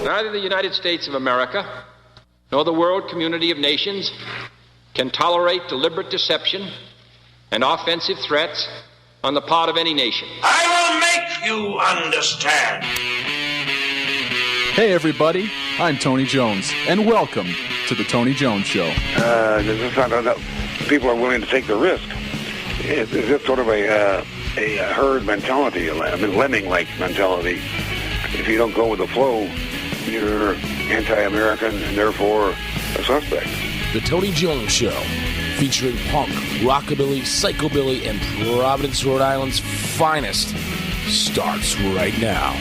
Neither the United States of America nor the world community of nations can tolerate deliberate deception and offensive threats on the part of any nation. I will make you understand. Hey everybody, I'm Tony Jones, and welcome to the Tony Jones Show. People are willing to take the risk. It's just sort of a herd mentality, a lemming-like mentality. If you don't go with the flow, you're anti-American and therefore a suspect. The Tony Jones Show, featuring punk, rockabilly, psychobilly, and Providence, Rhode Island's finest, starts right now.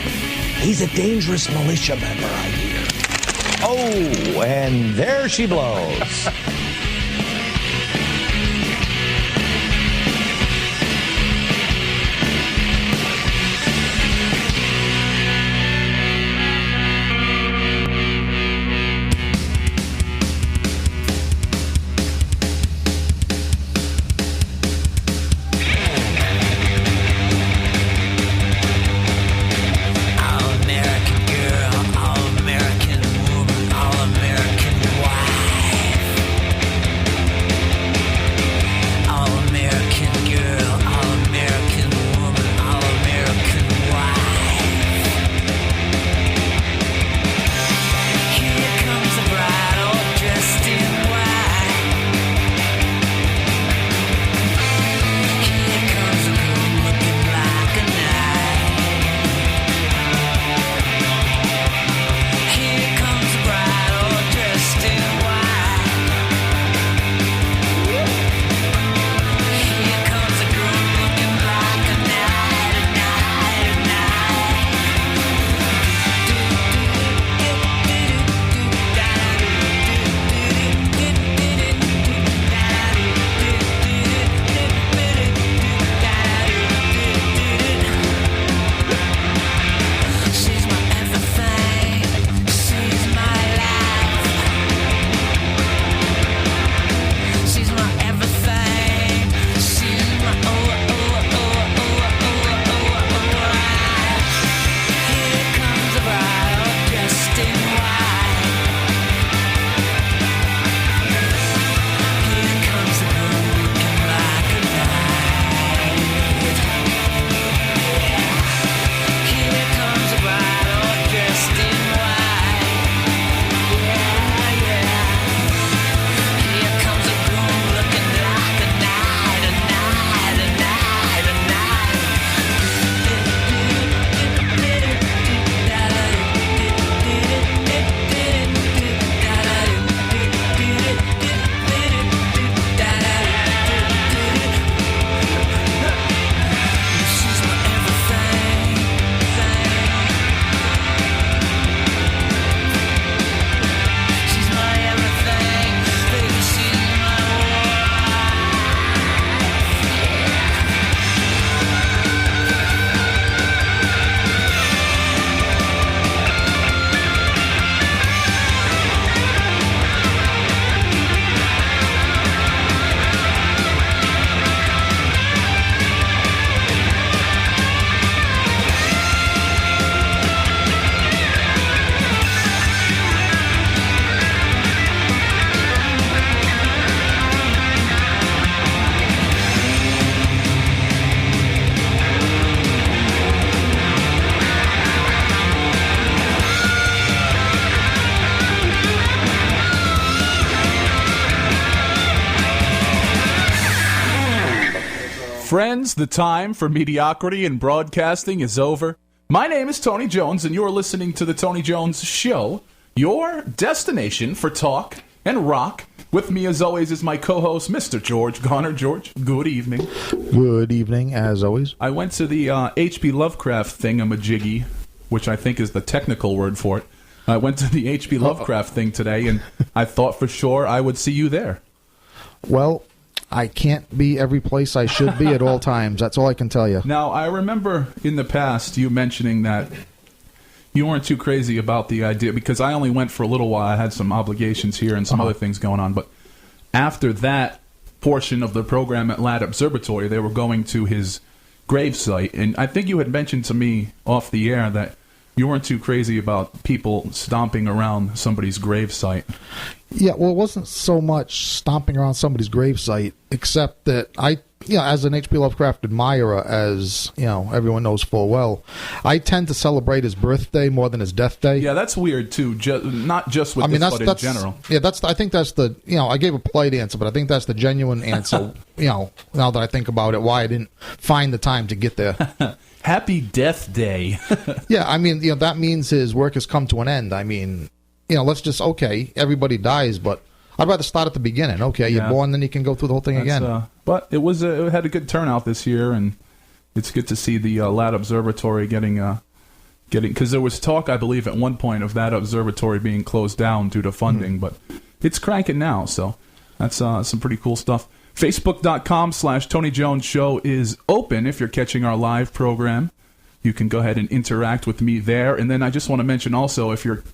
He's a dangerous militia member, I hear. Oh, and there she blows. Friends, the time for mediocrity in broadcasting is over. My name is Tony Jones, and you're listening to The Tony Jones Show, your destination for talk and rock. With me, as always, is my co-host, Mr. George Garner. George, good evening. Good evening, as always. I went to the H.P. Lovecraft thingamajiggy, which I think is the technical word for it. I went to the H.P. Lovecraft thing today, and I thought for sure I would see you there. Well, I can't be every place I should be at all times. That's all I can tell you. Now, I remember in the past you mentioning that you weren't too crazy about the idea, because I only went for a little while. I had some obligations here and some other things going on. But after that portion of the program at Ladd Observatory, they were going to his gravesite. And I think you had mentioned to me off the air that you weren't too crazy about people stomping around somebody's gravesite. Yeah, well, it wasn't so much stomping around somebody's gravesite, except that as an H.P. Lovecraft admirer, as everyone knows full well, I tend to celebrate his birthday more than his death day. Yeah, that's weird too. Not just with this, but in general. Yeah, I think that's the I gave a polite answer, but I think that's the genuine answer. Now that I think about it, why I didn't find the time to get there. Happy Death Day. Yeah, I mean, that means his work has come to an end. I mean, let's just everybody dies, but I'd rather start at the beginning. Okay, you're born, then you can go through the whole thing again. But it had a good turnout this year, and it's good to see the Ladd Observatory getting because there was talk, I believe, at one point of that observatory being closed down due to funding, but it's cranking now, so that's some pretty cool stuff. Facebook.com/Tony Jones Show is open if you're catching our live program. You can go ahead and interact with me there, and then I just want to mention also if you're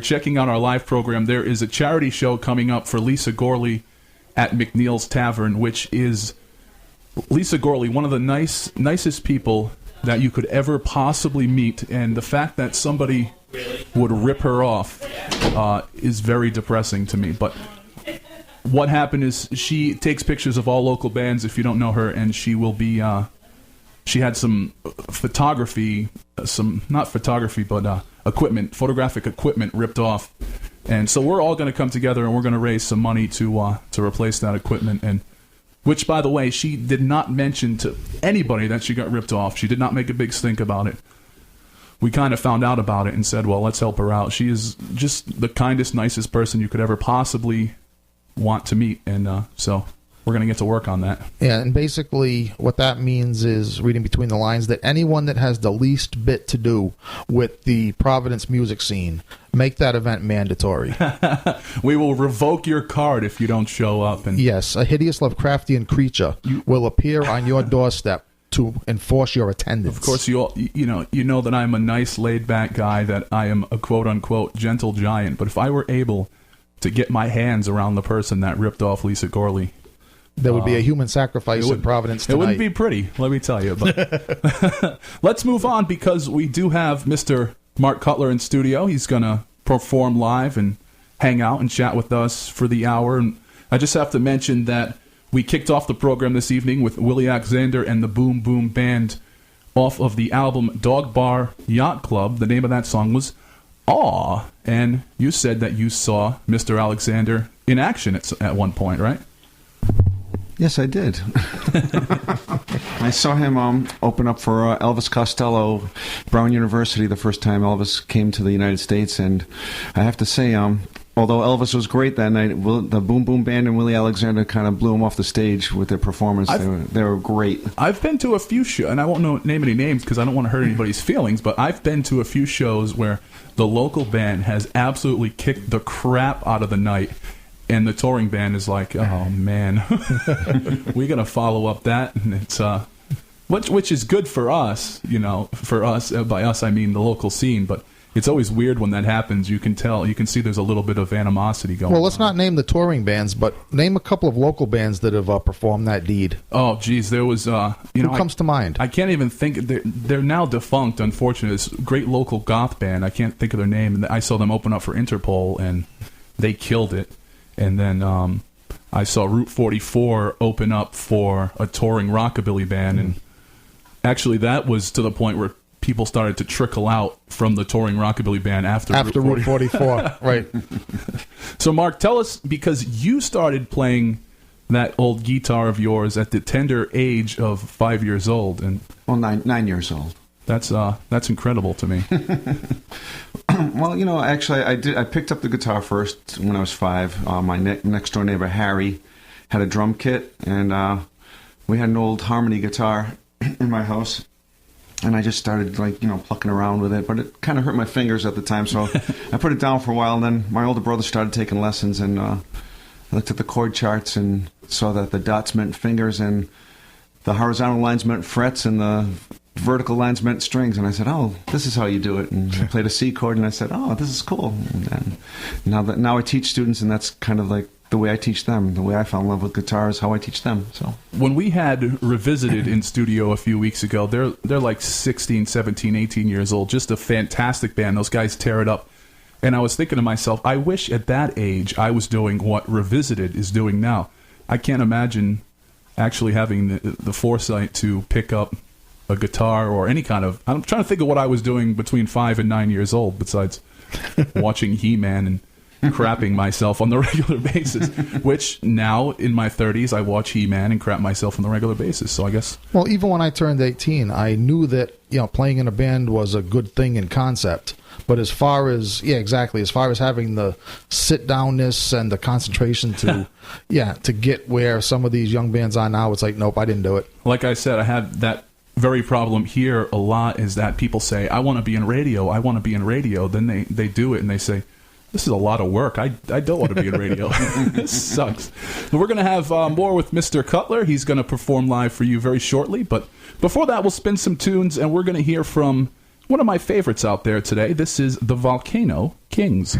checking out our live program, there is a charity show coming up for Lisa Gorley at McNeil's Tavern, which is Lisa Gorley, one of the nicest people that you could ever possibly meet, and the fact that somebody would rip her off is very depressing to me. But what happened is she takes pictures of all local bands, if you don't know her, and she will be... she had some photographic equipment ripped off. And so we're all going to come together and we're going to raise some money to replace that equipment. And which, by the way, she did not mention to anybody that she got ripped off. She did not make a big stink about it. We kind of found out about it and said, well, let's help her out. She is just the kindest, nicest person you could ever possibly want to meet. And so we're going to get to work on that. Yeah, and basically what that means is, reading between the lines, that anyone that has the least bit to do with the Providence music scene, make that event mandatory. We will revoke your card if you don't show up. And yes, a hideous Lovecraftian creature will appear on your doorstep to enforce your attendance. Of course, you know that I'm a nice, laid-back guy, that I am a quote-unquote gentle giant, but if I were able to get my hands around the person that ripped off Lisa Gorley, there would be a human sacrifice in Providence tonight. It wouldn't be pretty, let me tell you. But let's move on, because we do have Mr. Mark Cutler in studio. He's going to perform live and hang out and chat with us for the hour. And I just have to mention that we kicked off the program this evening with Willie Alexander and the Boom Boom Band off of the album Dog Bar Yacht Club. The name of that song was Aw. And you said that you saw Mr. Alexander in action at one point, right? Yes, I did. I saw him open up for Elvis Costello, Brown University, the first time Elvis came to the United States. And I have to say, although Elvis was great that night, the Boom Boom Band and Willie Alexander kind of blew him off the stage with their performance. They were great. I've been to a few shows, and I won't name any names because I don't want to hurt anybody's feelings, but I've been to a few shows where the local band has absolutely kicked the crap out of the night. And the touring band is like, oh man, we're gonna follow up that, and it's which is good for us, For us, by us I mean the local scene. But it's always weird when that happens. You can see there's a little bit of animosity going on. Well, let's not name the touring bands, but name a couple of local bands that have performed that deed. Oh, geez, there was who comes to mind? I can't even think. They're now defunct, unfortunately. This great local goth band. I can't think of their name. And I saw them open up for Interpol, and they killed it. And then I saw Route 44 open up for a touring rockabilly band. And actually that was to the point where people started to trickle out from the touring rockabilly band after Route 44. Right. So, Mark, tell us, because you started playing that old guitar of yours at the tender age of 5 years old. Well, 9 years old. That's incredible to me. Well, actually, I picked up the guitar first when I was 5. My next door neighbor Harry had a drum kit, and we had an old harmony guitar in my house, and I just started plucking around with it, but it kind of hurt my fingers at the time, so I put it down for a while. And then my older brother started taking lessons, and I looked at the chord charts and saw that the dots meant fingers, and the horizontal lines meant frets, and the vertical lines meant strings, and I said, oh, this is how you do it. And I played a C chord, and I said, oh, this is cool. And now I teach students, and that's kind of like the way I teach them. The way I fell in love with guitar is how I teach them. So when we had Revisited in studio a few weeks ago, they're like 16, 17, 18 years old. Just a fantastic band. Those guys tear it up. And I was thinking to myself, I wish at that age I was doing what Revisited is doing now. I can't imagine actually having the foresight to pick up a guitar or any kind of... I'm trying to think of what I was doing between 5 and 9 years old besides watching He-Man and crapping myself on the regular basis, which now in my 30s I watch He-Man and crap myself on the regular basis. So I guess... Well, even when I turned 18, I knew that playing in a band was a good thing in concept. But as far as as far as having the sit downness and the concentration to to get where some of these young bands are now, it's like, nope, I didn't do it. Like I said, I have that very problem here a lot, is that people say, I want to be in radio, I want to be in radio. Then they do it and they say, this is a lot of work. I don't want to be in radio. This sucks. But we're going to have more with Mr. Cutler. He's going to perform live for you very shortly. But before that, we'll spin some tunes, and we're going to hear from one of my favorites out there today. This is the Volcano Kings.